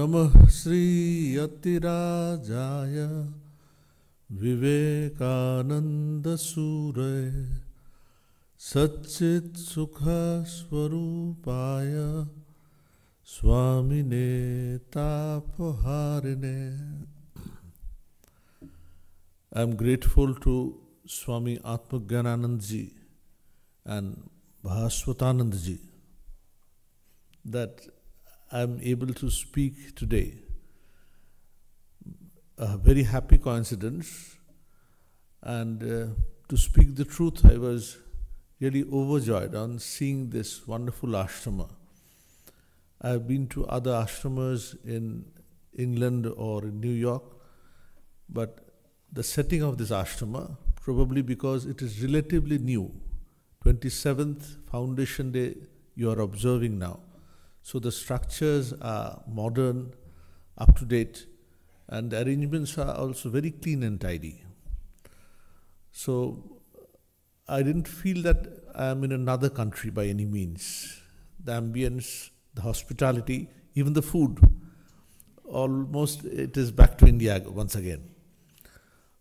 Namah Sri Yatirajaya Vivekananda Suraya Satchit Sukha Swarupaya Swamine Tapaharine. I am grateful to Swami Atmagyananandji and Bhaswatanandji that I am able to speak today. A very happy coincidence, and to speak the truth, I was really overjoyed on seeing this wonderful ashrama. I have been to other ashramas in England or in New York, but the setting of this ashrama, probably because it is relatively new, 27th Foundation Day you are observing now. So the structures are modern, up to date, and the arrangements are also very clean and tidy. So I didn't feel that I am in another country by any means. The ambience, the hospitality, even the food, almost it is back to India once again.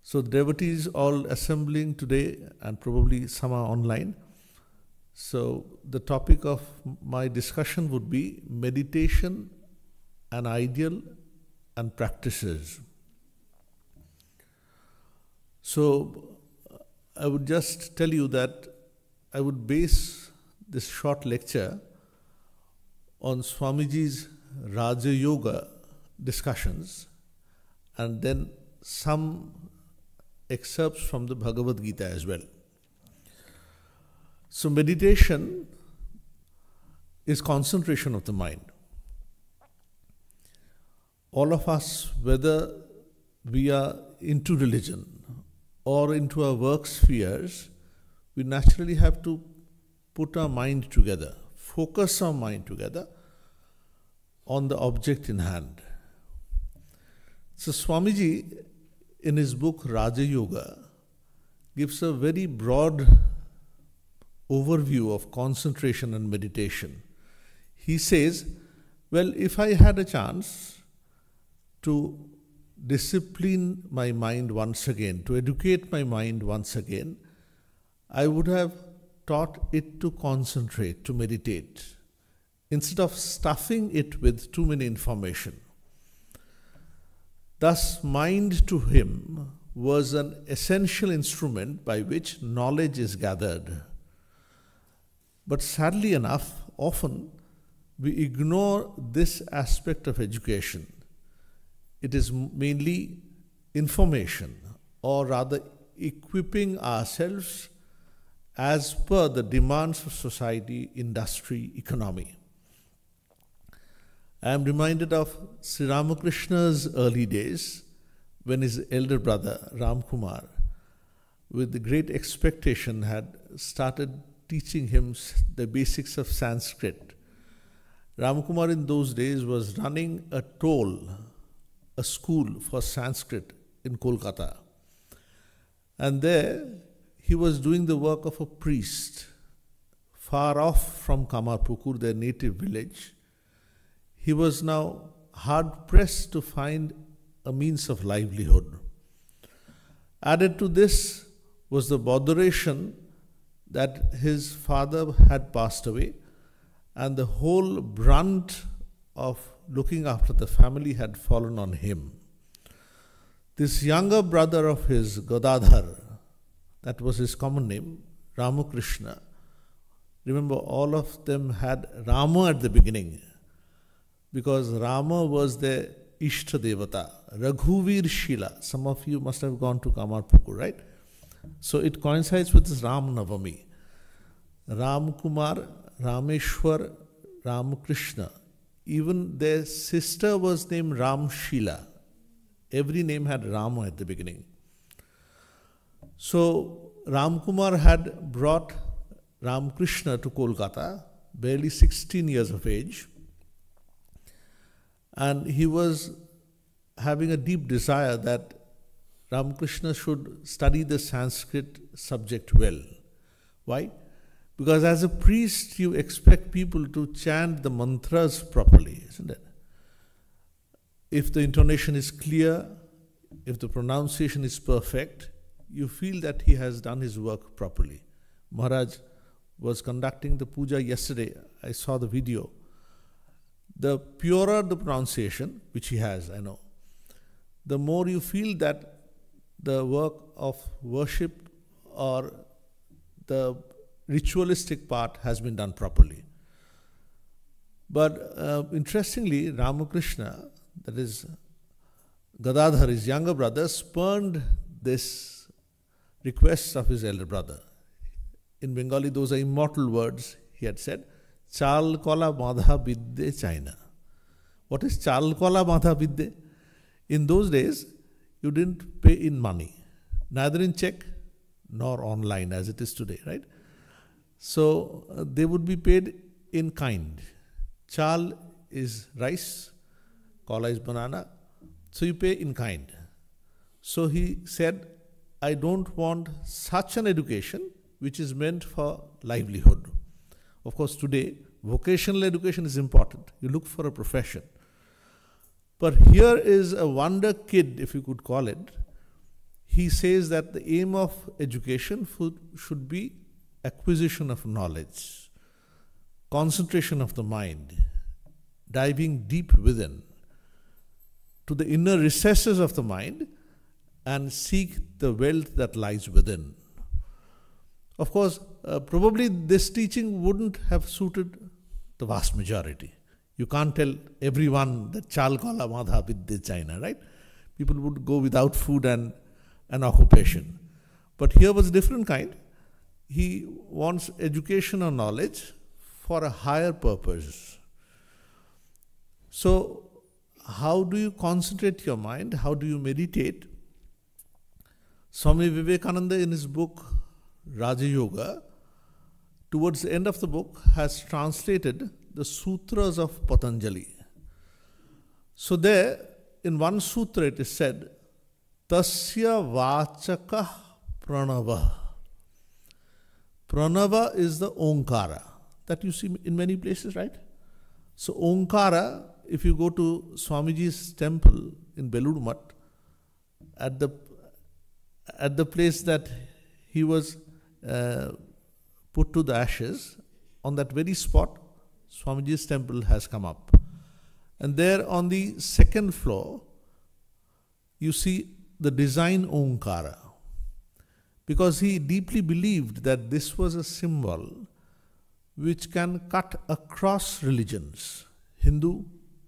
So the devotees all assembling today, and probably some are online. So the topic of my discussion would be meditation, an ideal and practices. So I would just tell you that I would base this short lecture on Swamiji's Raja Yoga discussions and then some excerpts from the Bhagavad Gita as well. So meditation is concentration of the mind. All of us, whether we are into religion or into our work spheres, we naturally have to put our mind together, focus our mind together on the object in hand. So Swamiji, in his book Raja Yoga, gives a very broad overview of concentration and meditation. He says, well, if I had a chance to discipline my mind once again, to educate my mind once again, I would have taught it to concentrate, to meditate, instead of stuffing it with too many information. Thus, mind to him was an essential instrument by which knowledge is gathered. But sadly enough, often we ignore this aspect of education. It is mainly information, or rather equipping ourselves as per the demands of society, industry, economy. I am reminded of Sri Ramakrishna's early days when his elder brother, Ram Kumar, with the great expectation had started teaching him the basics of Sanskrit. Ram Kumar in those days was running a toll, a school for Sanskrit in Kolkata. And there he was doing the work of a priest, far off from Kamarpukur, their native village. He was now hard pressed to find a means of livelihood. Added to this was the botheration that his father had passed away, and the whole brunt of looking after the family had fallen on him. This younger brother of his, Gadadhar, that was his common name, Ramakrishna. Remember, all of them had Rama at the beginning, because Rama was their Ishta Devata, Raghuvir Shila. Some of you must have gone to Kamarpukur, right? So it coincides with this Ram Navami. Ram Kumar, Rameshwar, Ramakrishna. Even their sister was named Ram Shila. Every name had Rama at the beginning. So Ram Kumar had brought Ramakrishna to Kolkata, barely 16 years of age. And he was having a deep desire that Ramakrishna should study the Sanskrit subject well. Why? Because as a priest, you expect people to chant the mantras properly, isn't it? if the intonation is clear, if the pronunciation is perfect, you feel that he has done his work properly. Maharaj was conducting the puja yesterday. I saw the video. The purer the pronunciation, which he has, I know, the more you feel that the work of worship or the ritualistic part has been done properly. But interestingly, Ramakrishna, that is Gadadhar, his younger brother, spurned this request of his elder brother. In Bengali, those are immortal words. He had said, Chal kola madha bidde China. What is chal kola madha bidde? In those days, you didn't pay in money, neither in check nor online as it is today, right? So they would be paid in kind. Chal is rice, kola is banana, so you pay in kind. So he said, I don't want such an education which is meant for livelihood. Of course, today, vocational education is important. You look for a profession. But here is a wonder kid, if you could call it. He says that the aim of education should be acquisition of knowledge, concentration of the mind, diving deep within to the inner recesses of the mind and seek the wealth that lies within. Of course, probably this teaching wouldn't have suited the vast majority. You can't tell everyone that chal kola madha vidde China, right? People would go without food and an occupation. But here was a different kind. He wants education or knowledge for a higher purpose. So, how do you concentrate your mind? How do you meditate? Swami Vivekananda, in his book Raja Yoga, towards the end of the book, has translated the sutras of Patanjali. So there, in one sutra it is said, Tasya vachaka pranava. Pranava is the Omkara that you see in many places, right? So Omkara, if you go to Swamiji's temple in Belur Math, at the place that he was put to the ashes, on that very spot, Swamiji's temple has come up. And there on the second floor, you see the design Omkara. Because he deeply believed that this was a symbol which can cut across religions. Hindu,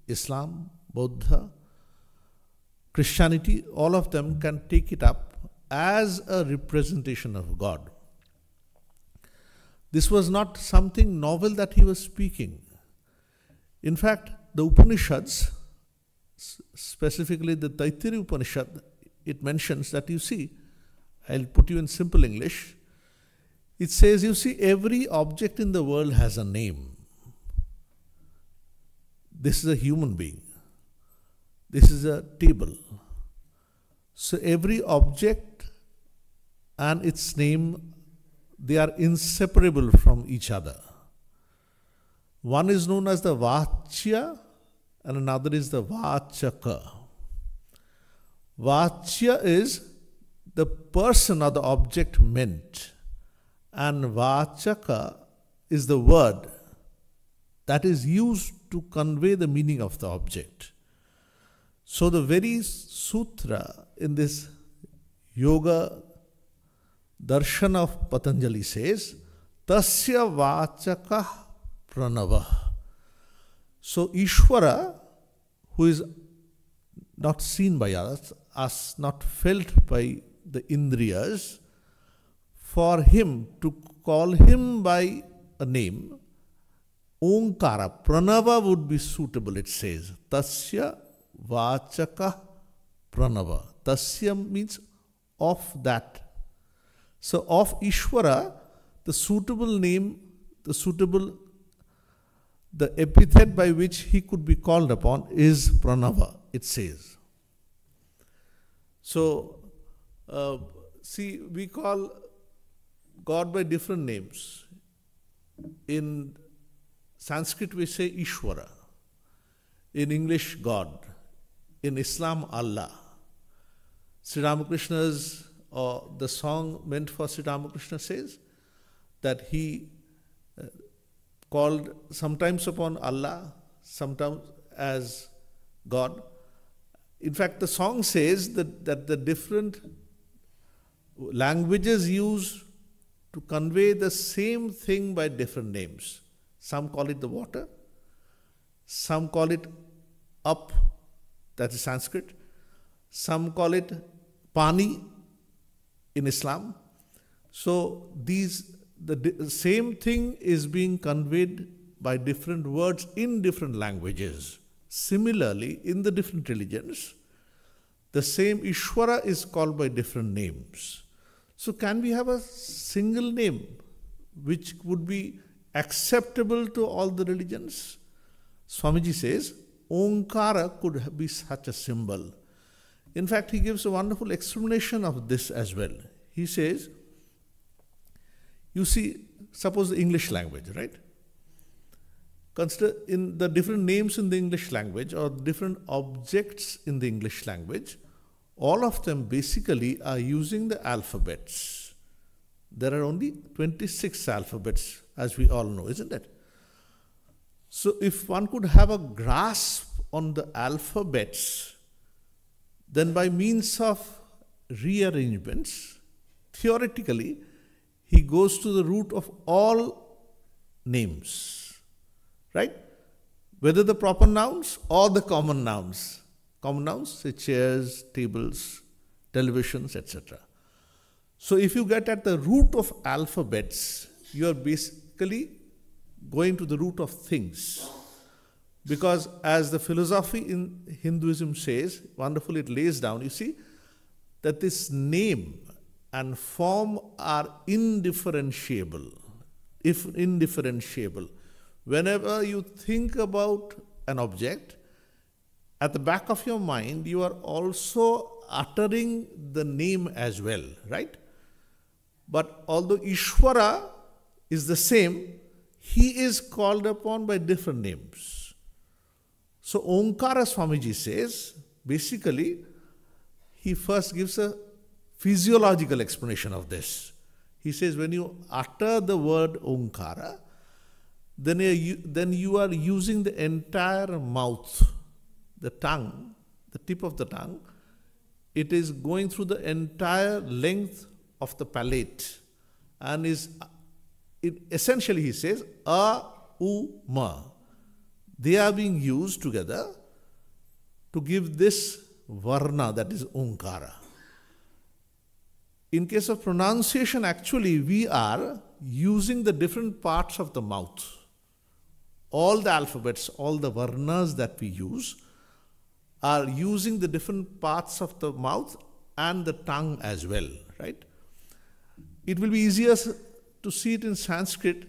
Islam, Buddha, Christianity, all of them can take it up as a representation of God. This was not something novel that he was speaking. In fact, the Upanishads, specifically the Taittiriya Upanishad, it mentions that, you see, I'll put you in simple English. It says, you see, every object in the world has a name. This is a human being. This is a table. So every object and its name, they are inseparable from each other. One is known as the Vachya and another is the Vachaka. Vachya is the person or the object meant, and Vachaka is the word that is used to convey the meaning of the object. So the very sutra in this yoga darshan of Patanjali says, Tasya Vachaka Pranava. So Ishvara, who is not seen by us, not felt by the Indriyas, for him to call him by a name, Omkara, Pranava would be suitable, it says. Tasya Vachaka Pranava. Tasya means of that. So of Ishvara, the suitable name, the epithet by which he could be called upon is Pranava, it says. So, see, we call God by different names. In Sanskrit we say Ishvara. In English, God. in Islam, Allah. Sri Ramakrishna's, or the song meant for Sri Ramakrishna says that he called sometimes upon Allah, sometimes as God. In fact, the song says that the different languages use to convey the same thing by different names. Some call it the water, some call it up, that is Sanskrit, some call it pani in Islam. So the same thing is being conveyed by different words in different languages. Similarly, in the different religions, the same Ishvara is called by different names. So can we have a single name which would be acceptable to all the religions? Swamiji says, Omkara could be such a symbol. In fact, he gives a wonderful explanation of this as well. He says, you see, suppose the English language, right? Consider in the different names in the English language or different objects in the English language, all of them basically are using the alphabets. There are only 26 alphabets, as we all know, isn't it? So if one could have a grasp on the alphabets, then by means of rearrangements, theoretically, he goes to the root of all names, right? Whether the proper nouns or the common nouns. Common nouns, say chairs, tables, televisions, etc. So if you get at the root of alphabets, you are basically going to the root of things. Because as the philosophy in Hinduism says, wonderfully it lays down, you see, that this name and form are indifferentiable. If indifferentiable. Whenever you think about an object, at the back of your mind, you are also uttering the name as well, right? But although Ishvara is the same, he is called upon by different names. So Omkara Swamiji says, basically, he first gives a physiological explanation of this. He says, when you utter the word Omkara, then you are using the entire mouth, the tongue, the tip of the tongue. It is going through the entire length of the palate and essentially he says, a, u, ma. They are being used together to give this varna, that is Omkara. In case of pronunciation, actually, we are using the different parts of the mouth. All the alphabets, all the varnas that we use are using the different parts of the mouth and the tongue as well, right? It will be easier to see it in Sanskrit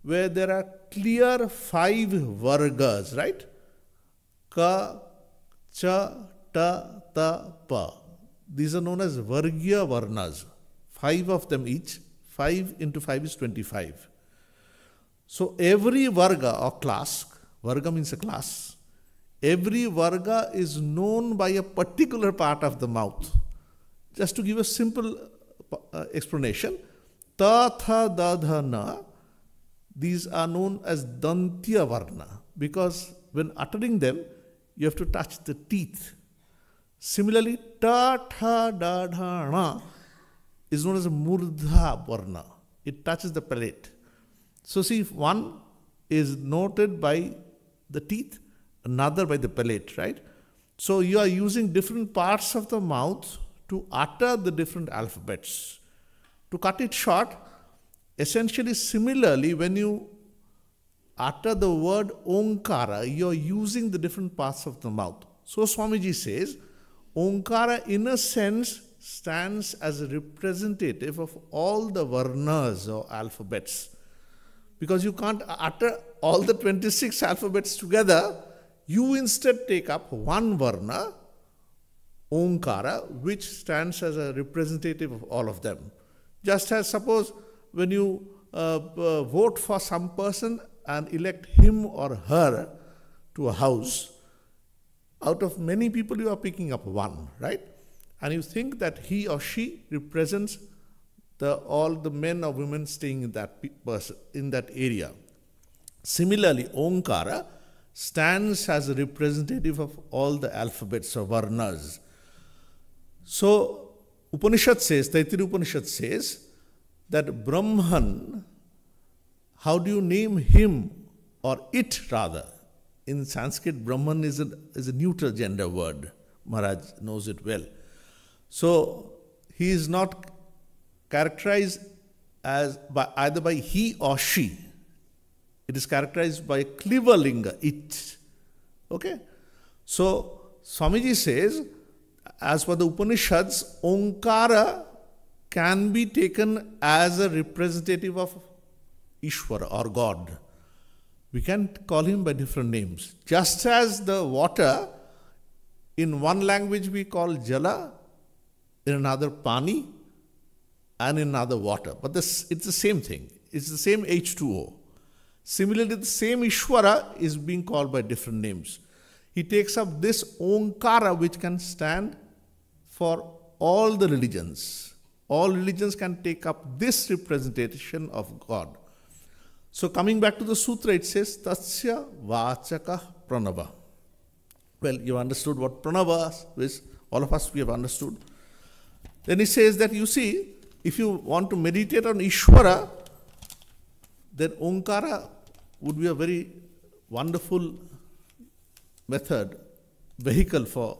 where there are clear 5 vargas, right? Ka, cha, ta, ta, pa. These are known as Vargya Varnas. 5 of them each. 5 into 5 is 25. So every Varga or class, Varga means a class, every Varga is known by a particular part of the mouth. Just to give a simple explanation, Ta, Tha, Da, Dha, Na, these are known as Dantya Varna because when uttering them, you have to touch the teeth. Similarly, Ta, Tha, Da, Dha, Na is known as a Murdha Varna. It touches the palate. So see, if one is noted by the teeth, another by the palate, right? So you are using different parts of the mouth to utter the different alphabets. To cut it short, essentially similarly, when you utter the word Omkara, you are using the different parts of the mouth. So Swamiji says, Omkara in a sense stands as a representative of all the varnas or alphabets. Because you can't utter all the 26 alphabets together, you instead take up one varna, Omkara, which stands as a representative of all of them. Just as suppose when you vote for some person and elect him or her to a house, out of many people you are picking up one, right? And you think that he or she represents all the men or women staying in that person, in that area. Similarly, Omkara stands as a representative of all the alphabets or varnas. So, Upanishad says, Taittiriya Upanishad says, that Brahman, how do you name him or it rather? In Sanskrit, Brahman is a neutral gender word. Maharaj knows it well. So, he is not characterized as either by he or she. It is characterized by Klivalinga, it. Okay? So, Swamiji says, as per the Upanishads, Omkara can be taken as a representative of Ishvara or God. We can call him by different names. Just as the water, in one language we call Jala, in another Pani, and in another water. But it's the same thing. It's the same H2O. Similarly, the same Ishvara is being called by different names. He takes up this Omkara, which can stand for all the religions. All religions can take up this representation of God. So coming back to the sutra, it says, Tasya Vachaka Pranava. Well, you understood what Pranava is. All of us, we have understood. Then he says that, you see, if you want to meditate on Ishvara, then Omkara would be a very wonderful method, vehicle for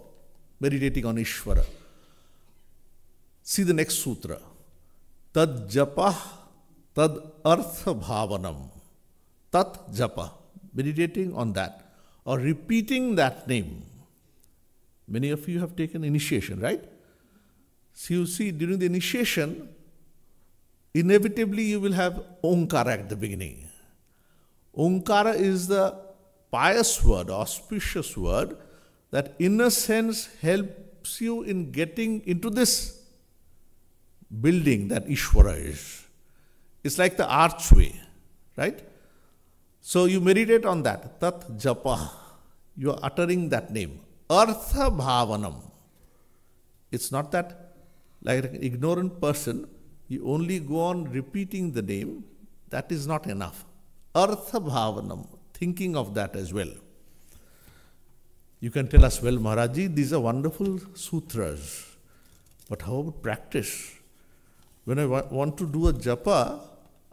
meditating on Ishvara. See the next sutra. Tad japa, tad artha bhavanam. Tat japa, meditating on that, or repeating that name. Many of you have taken initiation, right? So you see, during the initiation, inevitably you will have Omkara at the beginning. Omkara is the pious word, auspicious word, that in a sense helps you in getting into this building that Ishvara is. It's like the archway, right? So you meditate on that. Tat japa. You are uttering that name. Artha bhavanam. It's not that like an ignorant person, you only go on repeating the name. That is not enough. Artha bhavanam. Thinking of that as well. You can tell us, well, Maharaji, these are wonderful sutras. But how about practice? When I want to do a japa,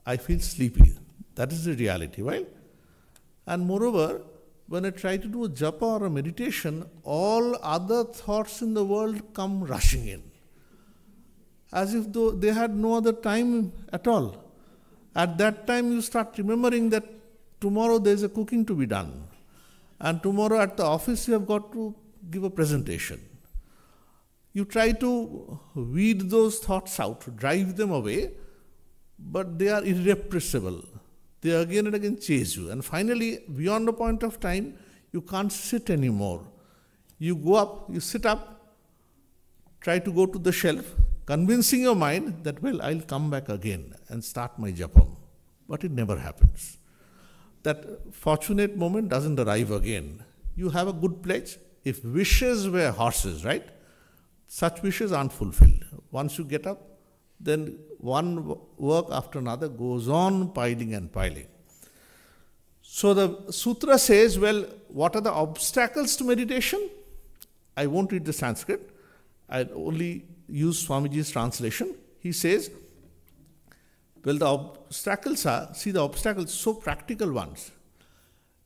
I feel sleepy. That is the reality, right? And moreover, when I try to do a japa or a meditation, all other thoughts in the world come rushing in. As if though they had no other time at all. At that time, you start remembering that tomorrow there is a cooking to be done. And tomorrow at the office, you have got to give a presentation. You try to weed those thoughts out, drive them away, but they are irrepressible. They again and again chase you. And finally, beyond a point of time, you can't sit anymore. You go up, you sit up, try to go to the shelf, convincing your mind that, well, I'll come back again and start my japam. But it never happens. That fortunate moment doesn't arrive again. You have a good pledge. If wishes were horses, right? Such wishes aren't fulfilled. Once you get up, then one work after another goes on piling and piling. So the sutra says, well, what are the obstacles to meditation? I won't read the Sanskrit. I'll only use Swamiji's translation. He says, well, the obstacles are, see the obstacles, so practical ones.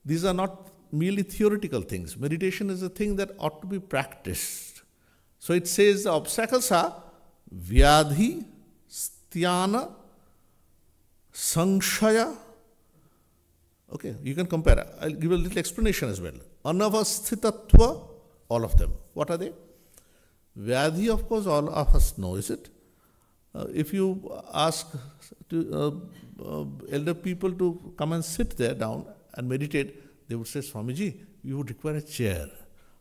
These are not merely theoretical things. Meditation is a thing that ought to be practiced. So it says the obstacles are Vyadhi, Sthana, Sanshaya. Okay, you can compare. I'll give a little explanation as well. Anavasthitatva, all of them. What are they? Vyadhi, of course, all of us know, is it? If you ask elder people to come and sit there down and meditate, they would say, Swamiji, you would require a chair.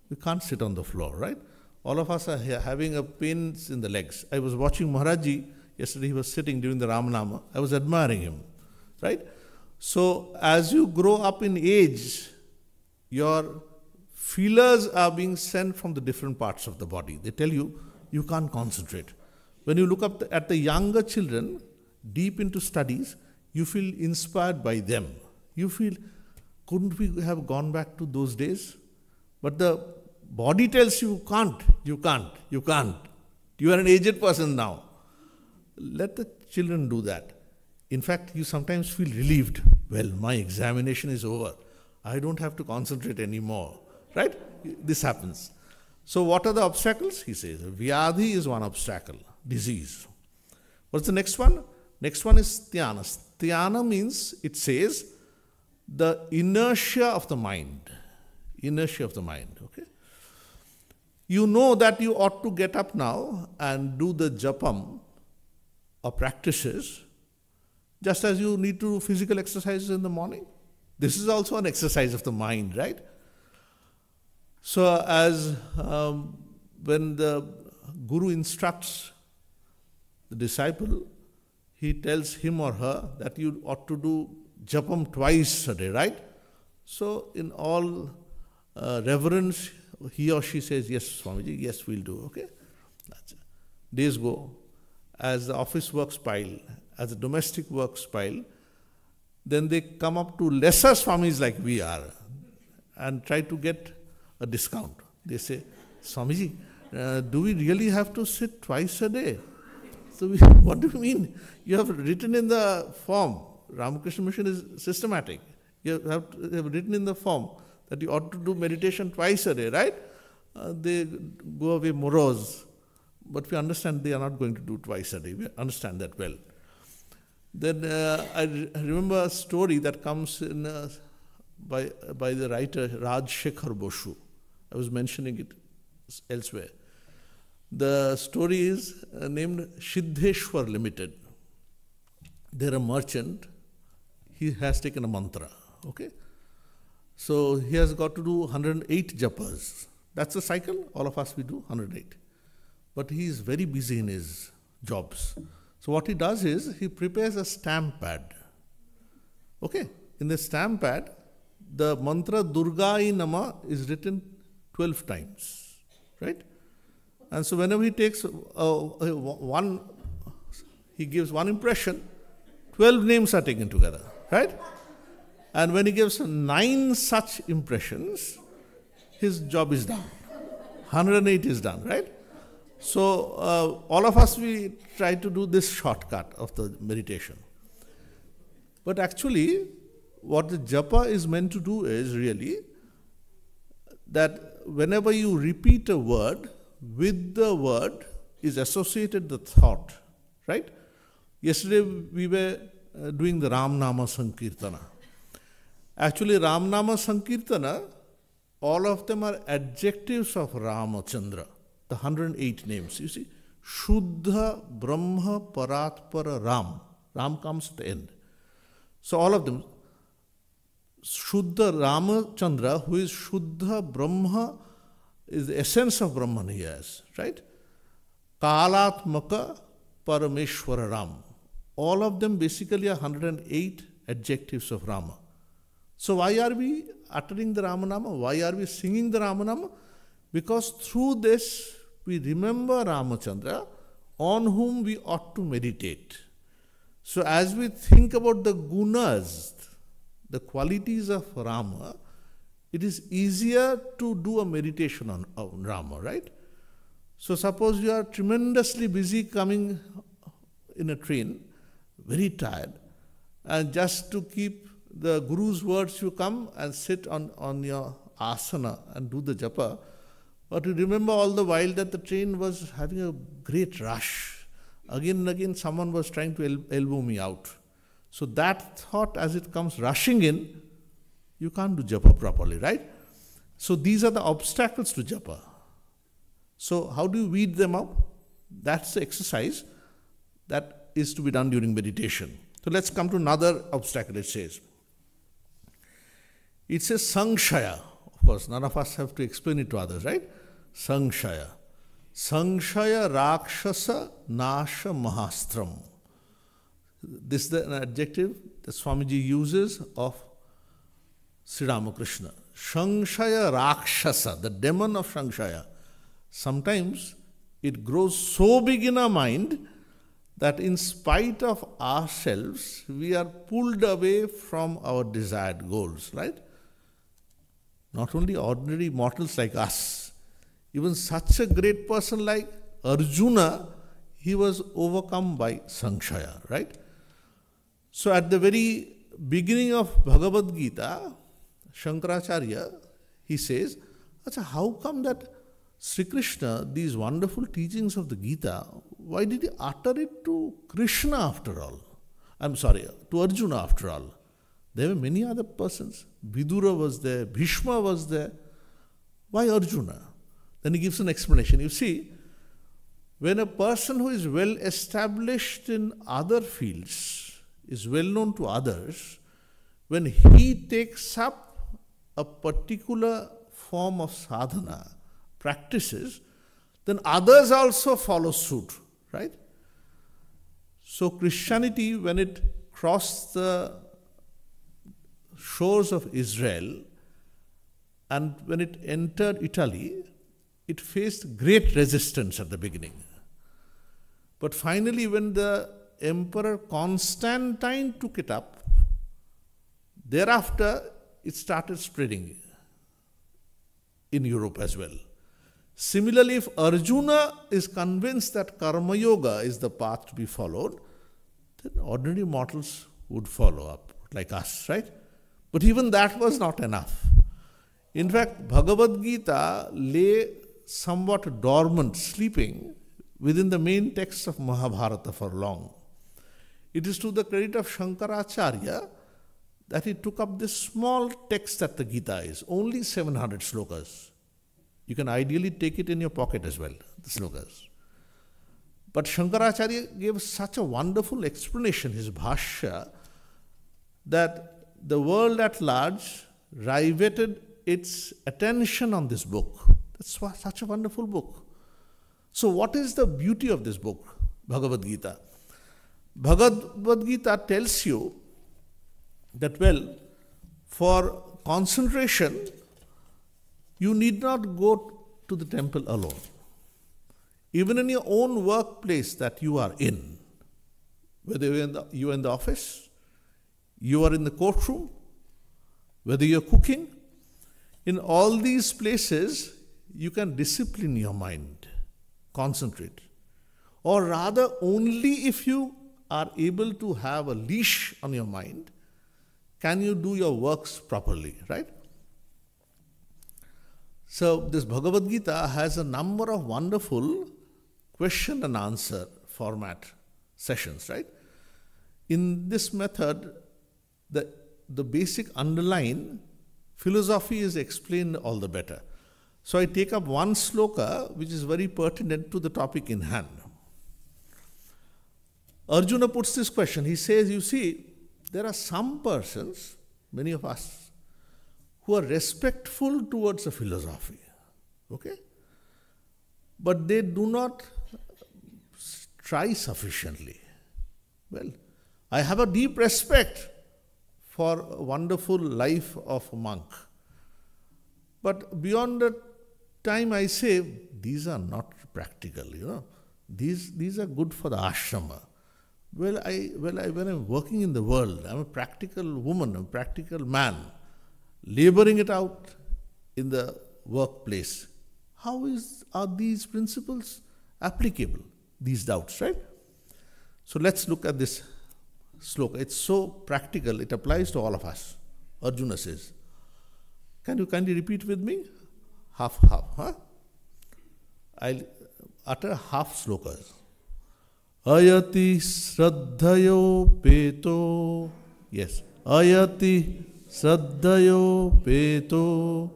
We can't sit on the floor, right? All of us are having pains in the legs. I was watching Maharaji yesterday. He was sitting during the Ramanama. I was admiring him, right? So as you grow up in age, your feelers are being sent from the different parts of the body. They tell you, you can't concentrate. When you look up at the younger children, deep into studies, you feel inspired by them. You feel, couldn't we have gone back to those days? But the body tells you, can't, you can't, you can't. You are an aged person now. Let the children do that. In fact, you sometimes feel relieved. Well, my examination is over. I don't have to concentrate anymore. Right? This happens. So what are the obstacles? He says, Vyadhi is one obstacle, disease. What's the next one? Next one is Dhyana. Dhyana means, it says, the inertia of the mind. Inertia of the mind, okay? You know that you ought to get up now and do the japam or practices, just as you need to do physical exercises in the morning. This is also an exercise of the mind, right? So as when the Guru instructs the disciple, he tells him or her that you ought to do japam twice a day, right? So in all reverence, he or she says, yes, Swamiji, yes, we'll do, okay? That's it. Days go. As the office works pile, as the domestic works pile, then they come up to lesser Swamis like we are and try to get a discount. They say, Swamiji, do we really have to sit twice a day? So what do you mean? You have written in the form, Ramakrishna Mission is systematic. You have written in the form that you ought to do meditation twice a day, right? They go away morose. But we understand they are not going to do twice a day. We understand that well. Then I remember a story that comes in by the writer Rajshekhar Boshu. I was mentioning it elsewhere. The story is named Siddheshwar Limited. They're a merchant. He has taken a mantra, okay? So he has got to do 108 japas. That's the cycle. All of us, we do 108. But he is very busy in his jobs. So what he does is, he prepares a stamp pad. Okay? In the stamp pad, the mantra Durgai Nama is written 12 times. Right? And so whenever he takes he gives one impression, 12 names are taken together. Right? And when he gives 9 such impressions, his job is done. 108 is done, right? So all of us, we try to do this shortcut of the meditation. But actually, what the japa is meant to do is really that whenever you repeat a word, with the word is associated the thought, right? Yesterday we were doing the Ram Nama Sankirtana. Actually, Ram Nama Sankirtana, all of them are adjectives of Ramachandra, the 108 names. You see, Shuddha Brahma Paratpara Ram. Ram comes at the end. So all of them, Shuddha Ramachandra, who is Shuddha Brahma, is the essence of Brahman he has, right? Kalatmaka Parameshwara Ram. All of them basically are 108 adjectives of Rama. So why are we uttering the Ramanama? Why are we singing the Ramanama? Because through this we remember Ramachandra, on whom we ought to meditate. So as we think about the gunas, the qualities of Rama, it is easier to do a meditation on Rama, right? So suppose you are tremendously busy coming in a train, very tired, and just to keep the Guru's words, you come and sit on your asana and do the japa. But you remember all the while that the train was having a great rush. Again and again someone was trying to elbow me out. So that thought, as it comes rushing in, you can't do japa properly, right? So these are the obstacles to japa. So how do you weed them up? That's the exercise that is to be done during meditation. So let's come to another obstacle, it says. It says Sangshaya. Of course, none of us have to explain it to others, right? Sangshaya. Sangshaya Rakshasa Nasha Mahastram. This is an adjective that Swamiji uses of Sri Ramakrishna. Shanshaya Rakshasa, the demon of Shanshaya. Sometimes it grows so big in our mind that in spite of ourselves, we are pulled away from our desired goals, right? Not only ordinary mortals like us, even such a great person like Arjuna, he was overcome by Sanshaya, right? So at the very beginning of Bhagavad Gita, Shankaracharya, he says, Acha, how come that Sri Krishna, these wonderful teachings of the Gita, why did he utter it to Krishna after all? To Arjuna after all. There were many other persons. Vidura was there, Bhishma was there. Why Arjuna? Then he gives an explanation. You see, when a person who is well established in other fields, is well known to others, when he takes up a particular form of sadhana, practices, then others also follow suit, right? So Christianity, when it crossed the shores of Israel and when it entered Italy, it faced great resistance at the beginning. But finally, when the Emperor Constantine took it up, thereafter it started spreading in Europe as well. Similarly, if Arjuna is convinced that Karma Yoga is the path to be followed, then ordinary mortals would follow up, like us, right? But even that was not enough. In fact, Bhagavad Gita lay somewhat dormant, sleeping within the main texts of Mahabharata for long. It is to the credit of Shankaracharya that he took up this small text that the Gita is, only 700 slokas. You can ideally take it in your pocket as well, the slokas. But Shankaracharya gave such a wonderful explanation, his bhashya, that the world at large riveted its attention on this book. That's such a wonderful book. So what is the beauty of this book, Bhagavad Gita? Bhagavad Gita tells you that, well, for concentration, you need not go to the temple alone. Even in your own workplace that you are in, whether you are in the office, you are in the courtroom, whether you are cooking, in all these places, you can discipline your mind, concentrate. Or rather, only if you are able to have a leash on your mind, can you do your works properly, right? So this Bhagavad Gita has a number of wonderful question and answer format sessions, right? In this method, the basic underlying philosophy is explained all the better. So I take up one sloka which is very pertinent to the topic in hand. Arjuna puts this question. He says, you see, there are some persons, many of us, who are respectful towards a philosophy, okay? But they do not try sufficiently. Well, I have a deep respect for a wonderful life of a monk. But beyond the time I say, these are not practical, you know. These are good for the ashrama. When I'm working in the world, I'm a practical woman, a practical man, laboring it out in the workplace. How are these principles applicable? These doubts, right? So let's look at this sloka. It's so practical, it applies to all of us. Arjuna says, can you kindly repeat with me? Half, huh? I'll utter half slokas. Ayati Sraddhayo Peto. Yes. Ayati Sraddhayo Peto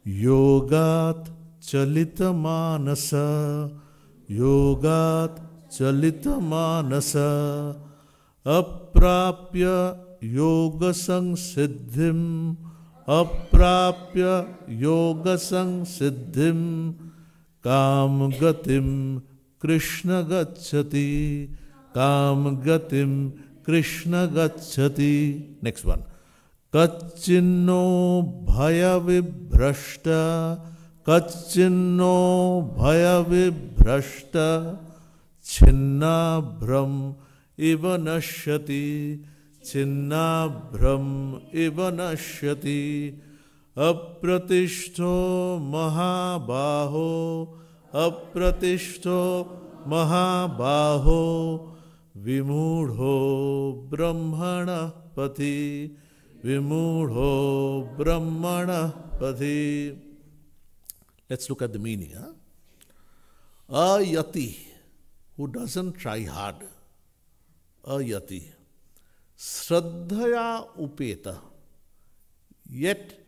Yogat Chalita Manasa. Yogat Chalita Manasa Aprapya Yoga Siddhim. Aprapya Yoga Siddhim Kam Gatim Krishna Gacchati. Kam Gatim Krishna Gacchati. Next one. Kachinno bhaya vibhrashta, Kachinno bhaya vibhrashta, Chinna Brahm iva nashyati, Chinna Brahm iva nashyati, Apratishto mahabaho, Apratishto mahabaho, Vimudho brahmana pati, Vimudho brahmana pati. Let's look at the meaning. Ayati, who doesn't try hard. Ayati. Shraddhaya upeta. Yet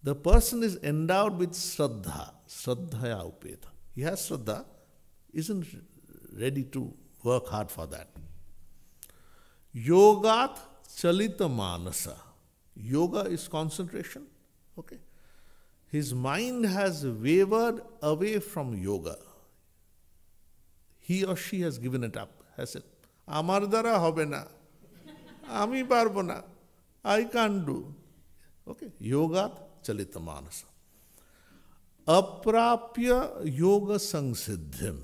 the person is endowed with shraddha. Shraddhaya upeta. He has shraddha, isn't ready to work hard for that. Yogat chalita manasa. Yoga is concentration. Okay. His mind has wavered away from yoga. He or she has given it up. Has said, Amar dara hobe na. Ami parbo na. I can't do. Okay. Yogat chalita manasa. Aprapya yoga sangsiddhim.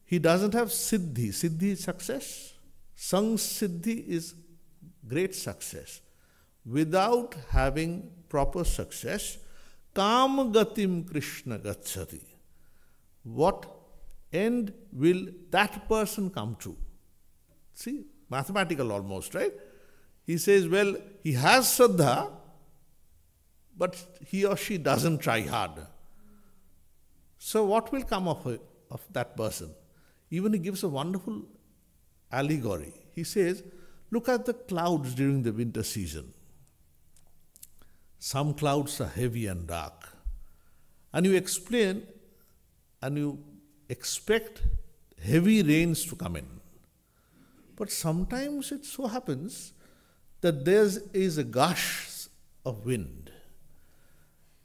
He doesn't have siddhi. Siddhi is success. Sangsiddhi is great success. Without having proper success, kam gatim Krishna gacchati. What end will that person come to? See, mathematical almost, right? He says, well, he has Shraddha, but he or she doesn't try hard. So what will come of that person? Even he gives a wonderful allegory. He says, look at the clouds during the winter season. Some clouds are heavy and dark. And you explain and you expect heavy rains to come in. But sometimes it so happens that there is a gush of wind.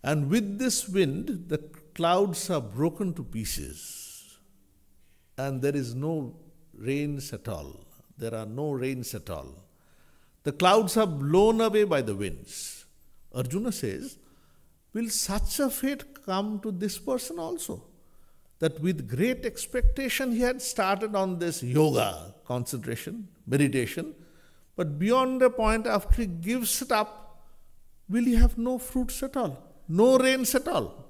And with this wind, the clouds are broken to pieces. And there is no rains at all. There are no rains at all. The clouds are blown away by the winds. Arjuna says, will such a fate come to this person also? That with great expectation he had started on this yoga, concentration, meditation, but beyond the point after he gives it up, will he have no fruits at all, no rains at all?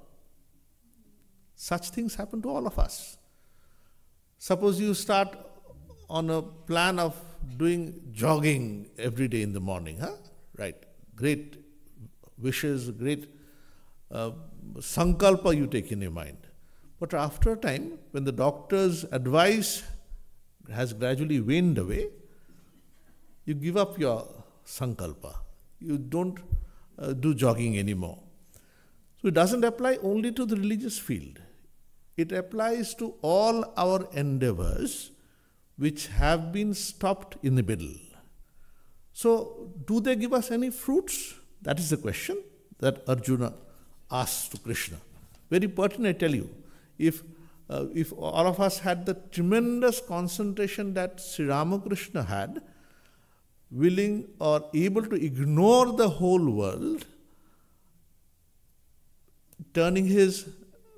Such things happen to all of us. Suppose you start on a plan of doing jogging every day in the morning, right? Great wishes, great sankalpa you take in your mind. But after a time, when the doctor's advice has gradually waned away, you give up your sankalpa. You don't do jogging anymore. So it doesn't apply only to the religious field. It applies to all our endeavors which have been stopped in the middle. So, do they give us any fruits? That is the question that Arjuna asks to Krishna. Very pertinent, I tell you. If all of us had the tremendous concentration that Sri Ramakrishna had, willing or able to ignore the whole world, turning his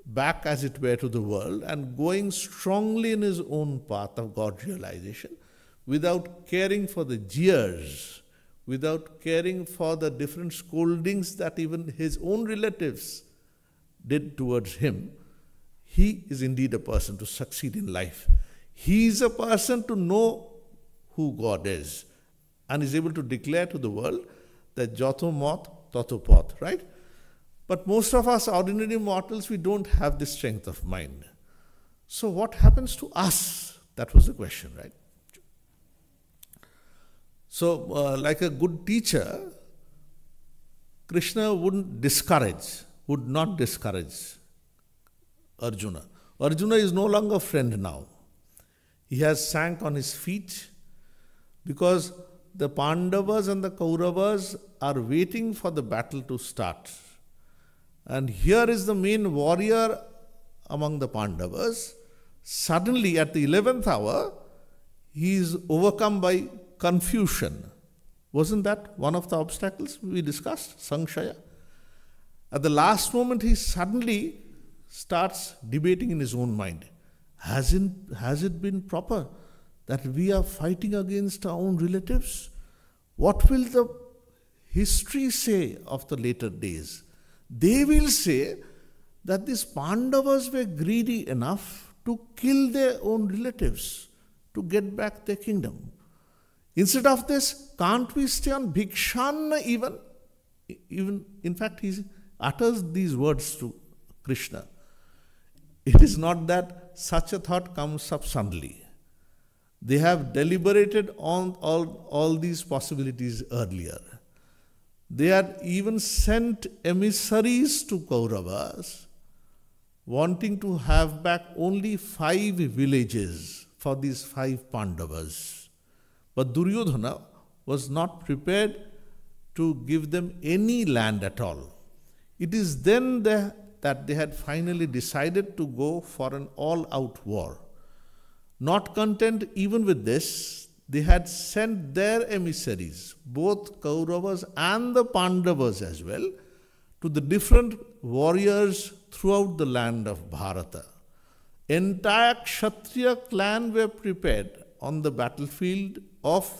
back, as it were, to the world and going strongly in his own path of God realization, without caring for the jeers, without caring for the different scoldings that even his own relatives did towards him, he is indeed a person to succeed in life. He is a person to know who God is and is able to declare to the world that Jato Mot, Tato Pot, right? But most of us ordinary mortals, we don't have this strength of mind. So what happens to us? That was the question, right? So like a good teacher, Krishna would not discourage Arjuna. Arjuna is no longer friend now. He has sank on his feet because the Pandavas and the Kauravas are waiting for the battle to start. And here is the main warrior among the Pandavas. Suddenly, at the 11th hour, he is overcome by confusion. Wasn't that one of the obstacles we discussed, Sangshaya? At the last moment, he suddenly starts debating in his own mind. Has it been proper that we are fighting against our own relatives? What will the history say of the later days? They will say that these Pandavas were greedy enough to kill their own relatives to get back their kingdom. Instead of this, can't we stay on Bhikshanna even? In fact, he utters these words to Krishna. It is not that such a thought comes up suddenly. They have deliberated on all these possibilities earlier. They had even sent emissaries to Kauravas, wanting to have back only 5 villages for these 5 Pandavas. But Duryodhana was not prepared to give them any land at all. It is then that they had finally decided to go for an all-out war. Not content even with this, they had sent their emissaries, both Kauravas and the Pandavas as well, to the different warriors throughout the land of Bharata. Entire Kshatriya clan were prepared on the battlefield of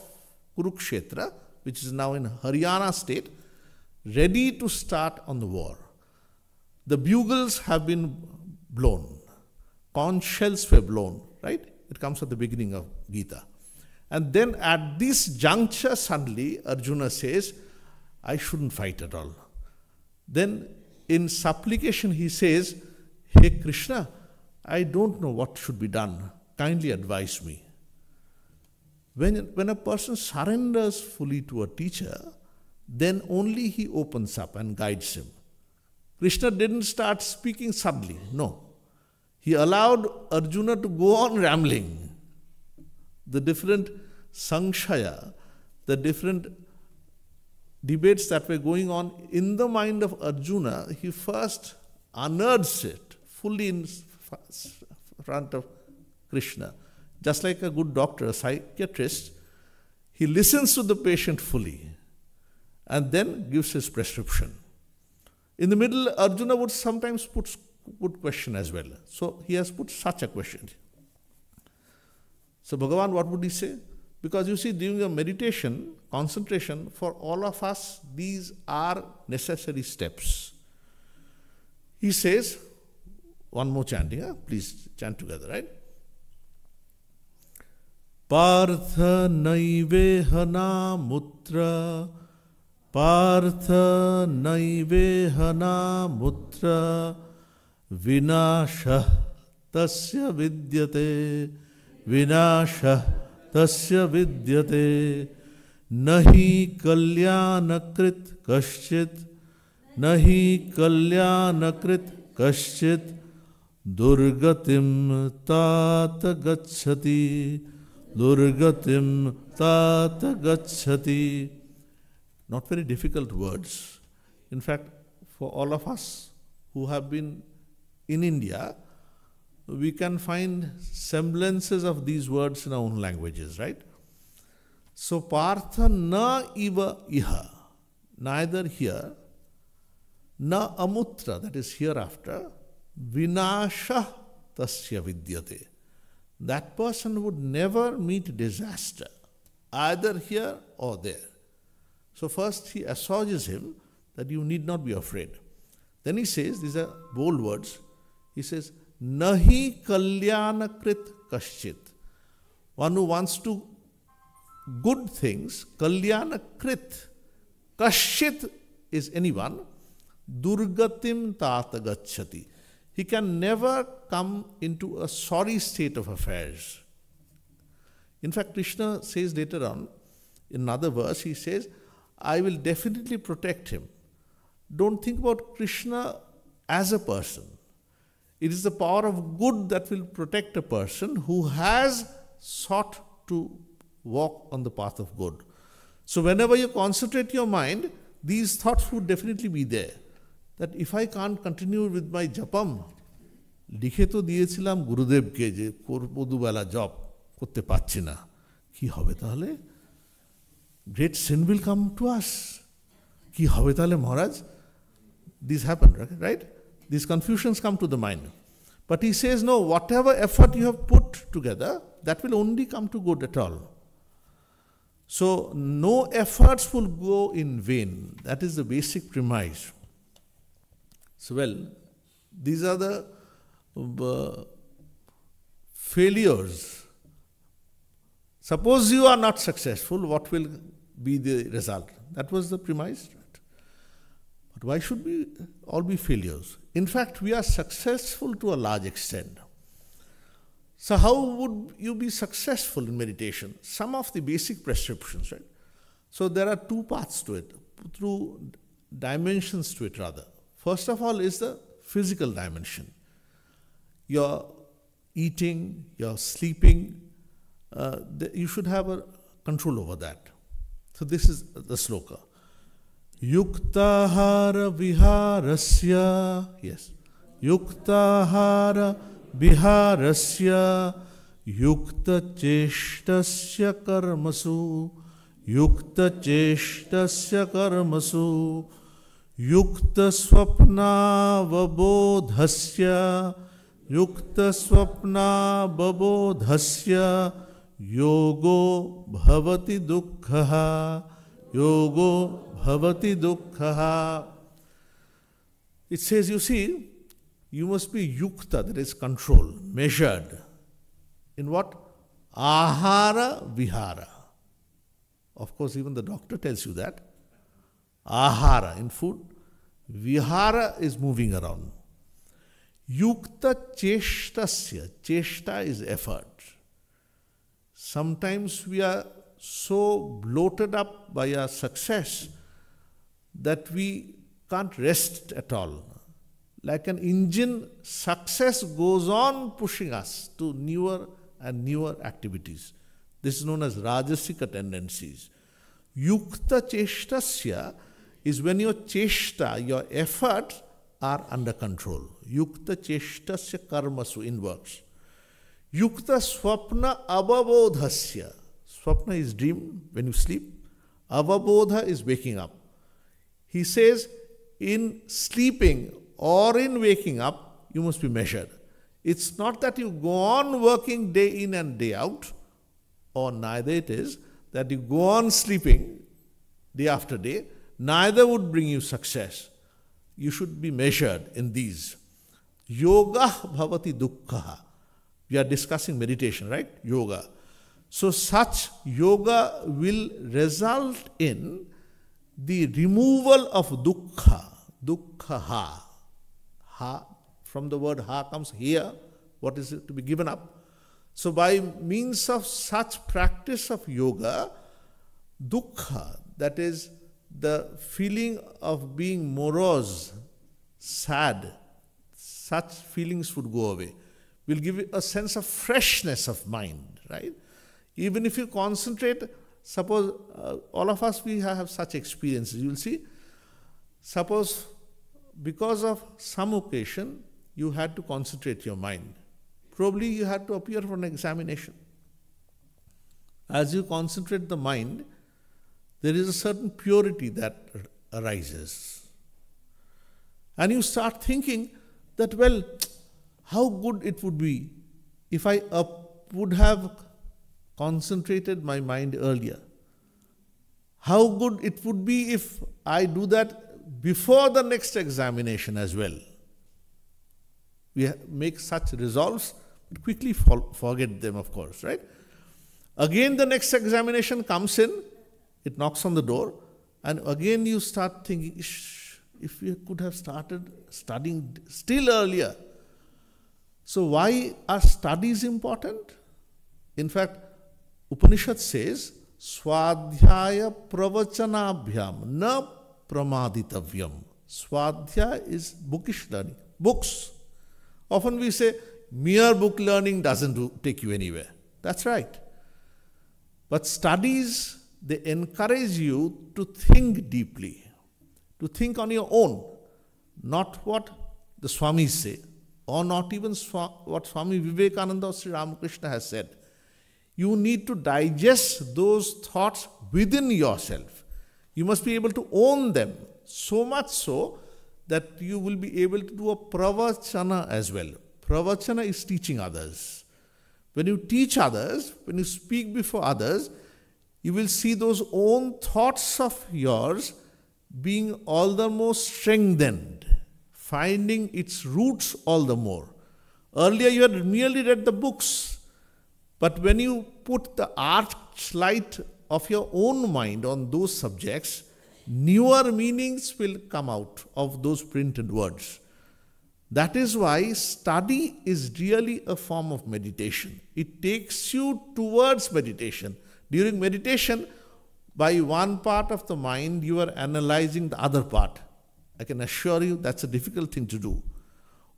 Kurukshetra, which is now in Haryana state, ready to start on the war. The bugles have been blown. Conch shells were blown, right? It comes at the beginning of Gita. And then at this juncture, suddenly Arjuna says, I shouldn't fight at all. Then in supplication he says, Hey Krishna, I don't know what should be done. Kindly advise me. When a person surrenders fully to a teacher, then only he opens up and guides him. Krishna didn't start speaking suddenly, no. He allowed Arjuna to go on rambling. The different Sangshaya, the different debates that were going on in the mind of Arjuna, he first unearths it fully in front of Krishna. Just like a good doctor, a psychiatrist, he listens to the patient fully and then gives his prescription. In the middle, Arjuna would sometimes put question as well. So he has put such a question. So Bhagavan, what would he say? Because you see, during a meditation, concentration, for all of us, these are necessary steps. He says, one more chanting, please chant together, right? Partha naivehana mutra, Partha naivehana mutra, Vinashah tasya vidyate, Vinashah tasya vidyate, Nahi kalyanakrit kaschit, Nahi kalyanakrit kaschit, Durgatim tata gacchati, Durgatim tata gacchati. Not very difficult words. In fact, for all of us who have been in India, we can find semblances of these words in our own languages, right? So, Partha na iva iha, neither here, na amutra, that is hereafter, vinasha tasya vidyate. That person would never meet disaster, either here or there. So first he assuages him that you need not be afraid. Then he says, these are bold words, he says, Nahi kalyanakrit kaschit. One who wants to good things, kalyanakrit, kaschit is anyone, durgatim tata gacchati. He can never come into a sorry state of affairs. In fact, Krishna says later on, in another verse, he says, I will definitely protect him. Don't think about Krishna as a person. It is the power of good that will protect a person who has sought to walk on the path of good. So whenever you concentrate your mind, these thoughts would definitely be there. That if I can't continue with my japam, লিখে তো দিয়েছিলাম গুরুদেবকে যে মধুবেলা জপ করতে পারছি না, কি হবে তাহলে? great sin will come to us. Ki hobe tale Maharaj? These happen, right? These confusions come to the mind. But he says, no, whatever effort you have put together, that will only come to good at all. So, no efforts will go in vain. That is the basic premise. So, well, these are the failures. Suppose you are not successful, what will be the result? That was the premise. But why should we all be failures? In fact, we are successful to a large extent. So how would you be successful in meditation? Some of the basic prescriptions, right? So there are two parts to it, two dimensions to it rather. First of all is the physical dimension. Your eating, your sleeping, you should have a control over that. So this is the sloka. Yuktahara viharasya, yes. Yuktahara viharasya yukta cheshtasya karmasu yukta cheshtasya karmasu yukta swapna vabodhasya yukta swapna vabodhasya yogo bhavati dukkha yogo bhavati dukkha. It says, you see, you must be yukta, that is control, measured. In what? Ahara vihara. Of course, even the doctor tells you that. Ahara, in food. Vihara is moving around. Yukta cheshtasya. Cheshta is effort. Sometimes we are so bloated up by our success that we can't rest at all. Like an engine, success goes on pushing us to newer and newer activities. This is known as rajasika tendencies. Yukta cheshtasya is when your cheshta, your efforts are under control. Yukta cheshtasya karmasu, in works. Yukta swapna avabodhasya. Swapna is dream, when you sleep. Avabodha is waking up. He says, in sleeping or in waking up, you must be measured. It's not that you go on working day in and day out, or neither it is that you go on sleeping day after day, neither would bring you success. You should be measured in these. Yoga bhavati dukkha. We are discussing meditation, right? Yoga. So such yoga will result in the removal of dukkha. Dukkha ha. Ha, from the word ha comes here. What is it to be given up? So by means of such practice of yoga, dukkha, that is the feeling of being morose, sad, such feelings would go away. Will give you a sense of freshness of mind, right? Even if you concentrate, suppose all of us, we have such experiences. You will see, suppose because of some occasion, you had to concentrate your mind. Probably you had to appear for an examination. As you concentrate the mind, there is a certain purity that arises. And you start thinking that, well, how good it would be if I would have concentrated my mind earlier. How good it would be if I do that before the next examination as well. We make such resolves, but quickly forget them, of course, right? Again, the next examination comes in, it knocks on the door, and again you start thinking, if we could have started studying still earlier. So why are studies important? In fact, Upanishad says, Swadhyaya pravachanabhyam na pramaditavyam. Swadhyaya is bookish learning, books. Often we say, mere book learning doesn't take you anywhere. That's right. But studies, they encourage you to think deeply, to think on your own, not what the Swamis say, or not even what Swami Vivekananda or Sri Ramakrishna has said. You need to digest those thoughts within yourself. You must be able to own them, so much so that you will be able to do a pravachana as well. Pravachana is teaching others. When you teach others, when you speak before others, you will see those own thoughts of yours being all the more strengthened, finding its roots all the more. Earlier you had merely read the books, but when you put the archlight of your own mind on those subjects, newer meanings will come out of those printed words. That is why study is really a form of meditation. It takes you towards meditation. During meditation, by one part of the mind, you are analyzing the other part. I can assure you that's a difficult thing to do.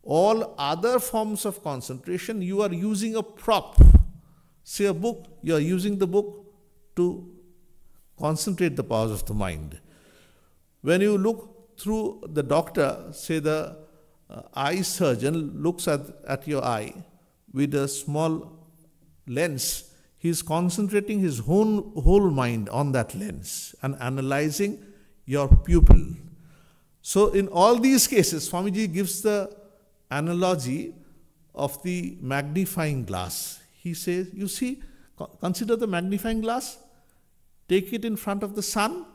All other forms of concentration, you are using a prop. Say a book, you are using the book to concentrate the powers of the mind. When you look through the doctor, say the eye surgeon looks at your eye with a small lens, he is concentrating his whole mind on that lens and analyzing your pupil. So in all these cases, Swamiji gives the analogy of the magnifying glass. He says, you see, consider the magnifying glass, take it in front of the sun,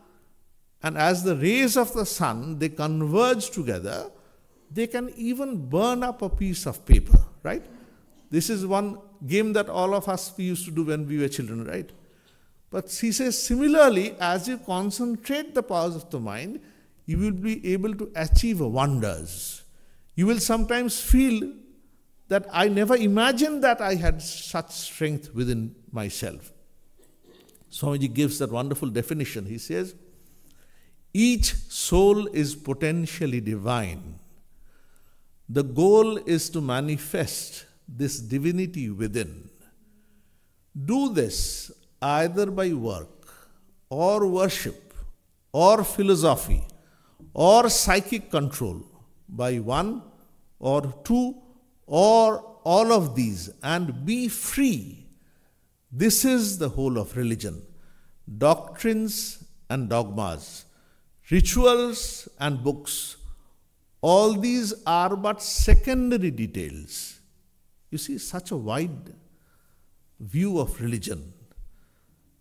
and as the rays of the sun, they converge together, they can even burn up a piece of paper, right? This is one game that all of us we used to do when we were children, right? But he says, similarly, as you concentrate the powers of the mind, you will be able to achieve wonders. You will sometimes feel that I never imagined that I had such strength within myself. Swamiji gives that wonderful definition. He says, each soul is potentially divine. The goal is to manifest this divinity within. Do this either by work or worship or philosophy or psychic control, by one or two or all of these, and be free. This is the whole of religion. Doctrines and dogmas, rituals and books, all these are but secondary details. You see, such a wide view of religion.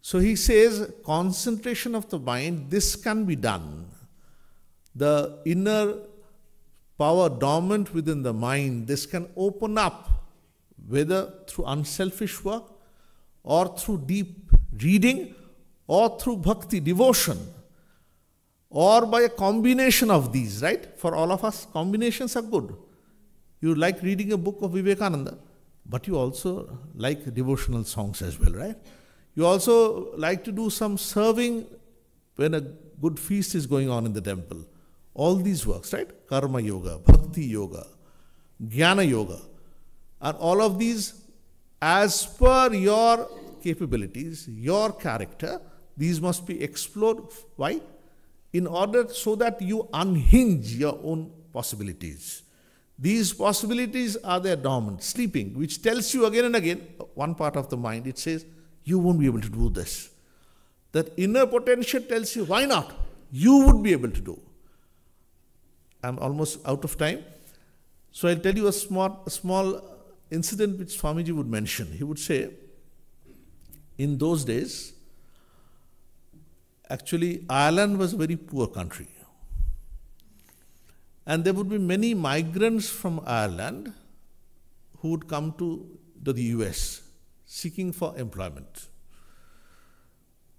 So he says, concentration of the mind, this can be done. The inner power dormant within the mind, this can open up, whether through unselfish work or through deep reading or through bhakti, devotion, or by a combination of these, right? For all of us, combinations are good. You like reading a book of Vivekananda, but you also like devotional songs as well, right? You also like to do some serving when a good feast is going on in the temple. All these works, right? Karma yoga, bhakti yoga, jnana yoga. And all of these, as per your capabilities, your character, these must be explored. Why? In order so that you unhinge your own possibilities. These possibilities are there dormant, sleeping, which tells you again and again, one part of the mind, it says, you won't be able to do this. That inner potential tells you, why not? You would be able to do. I'm almost out of time. So I'll tell you a small incident which Swamiji would mention. He would say, in those days, actually Ireland was a very poor country. And there would be many migrants from Ireland who would come to the US seeking for employment.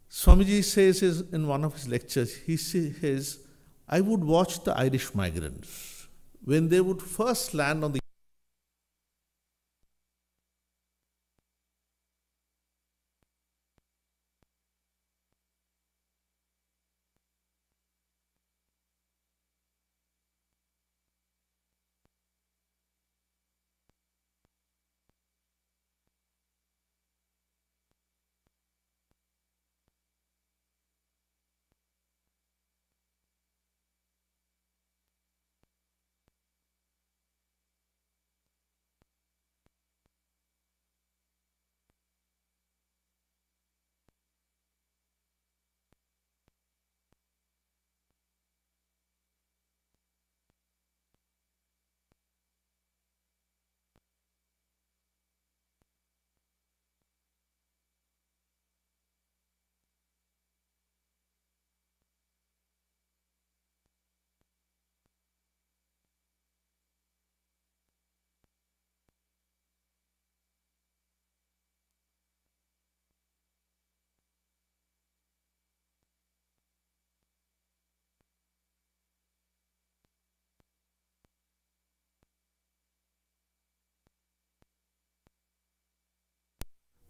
Swamiji says in one of his lectures, he says, I would watch the Irish migrants when they would first land on the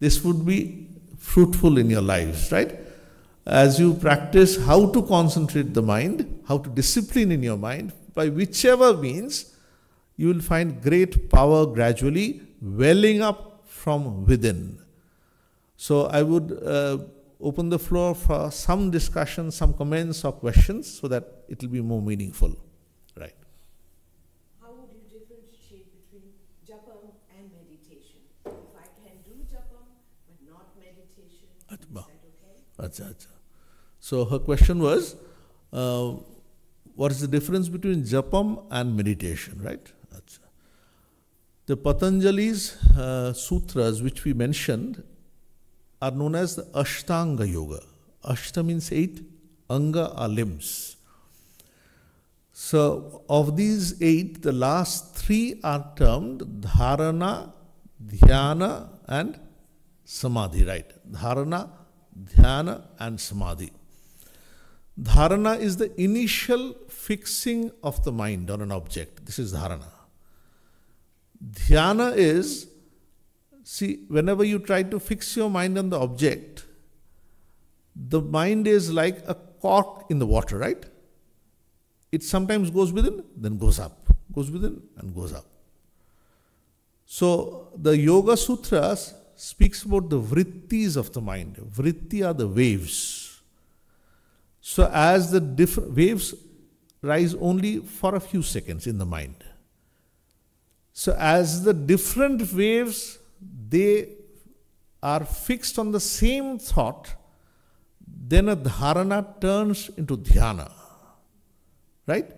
this would be fruitful in your lives, right? As you practice how to concentrate the mind, how to discipline in your mind, by whichever means, you will find great power gradually welling up from within. So I would open the floor for some discussion, some comments or questions so that it will be more meaningful. Right. How would you differentiate between japam and meditation? If I can do japam but not meditation, is that okay? Acha, acha. So her question was, what is the difference between japam and meditation, right? Acha. The Patanjali's sutras, which we mentioned, are known as the Ashtanga Yoga. Ashta means 8, Anga are limbs. So, of these 8, the last 3 are termed Dharana, Dhyana and Samadhi, right? Dharana, Dhyana and Samadhi. Dharana is the initial fixing of the mind on an object. This is Dharana. Dhyana is, see, whenever you try to fix your mind on the object, the mind is like a cork in the water, right? It sometimes goes within, then goes up, goes within and goes up. So the Yoga Sutras speaks about the vrittis of the mind. Vritti are the waves. So as the different waves rise only for a few seconds in the mind. So as the different waves, they are fixed on the same thought, then a dharana turns into dhyana. Right?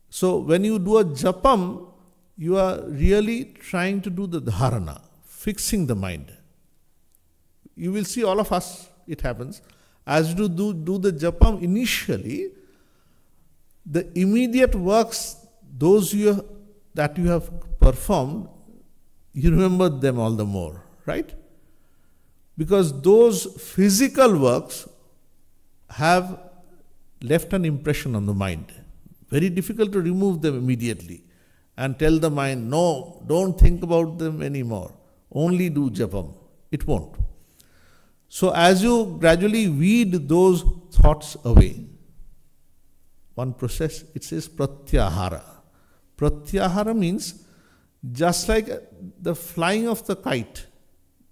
So when you do a japam, you are really trying to do the dharana, fixing the mind. You will see all of us, it happens. As you do the japam initially, the immediate works, those that you have performed, you remember them all the more, right? Because those physical works have left an impression on the mind. Very difficult to remove them immediately and tell the mind, no, don't think about them anymore. Only do japam. It won't. So as you gradually weed those thoughts away, one process, it says pratyahara. Pratyahara means just like the flying of the kite,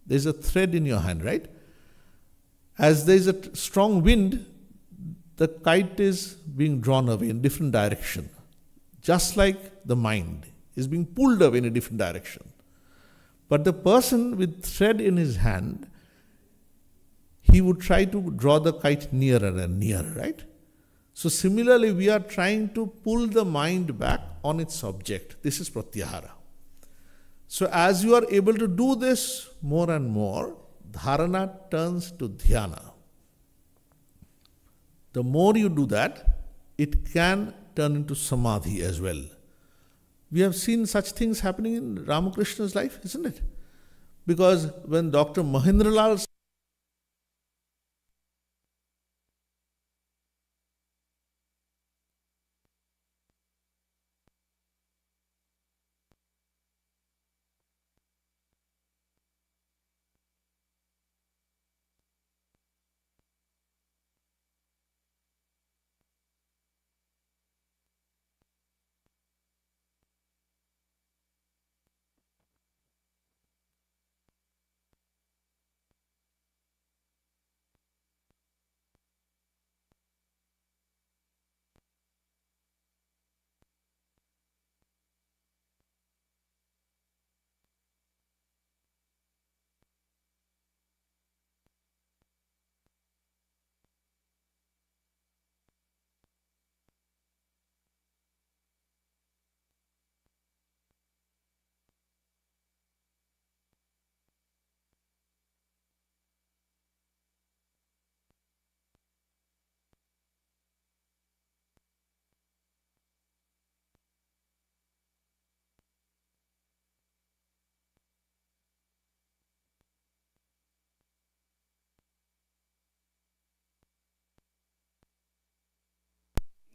there's a thread in your hand, right? As there's a strong wind, the kite is being drawn away in different direction. Just like the mind is being pulled away in a different direction. But the person with thread in his hand, he would try to draw the kite nearer and nearer, right? So similarly, we are trying to pull the mind back on its object. This is pratyahara. So as you are able to do this more and more, dharana turns to dhyana. The more you do that, it can turn into samadhi as well. We have seen such things happening in Ramakrishna's life, isn't it? Because when Dr. Mahendralal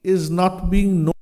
is not being known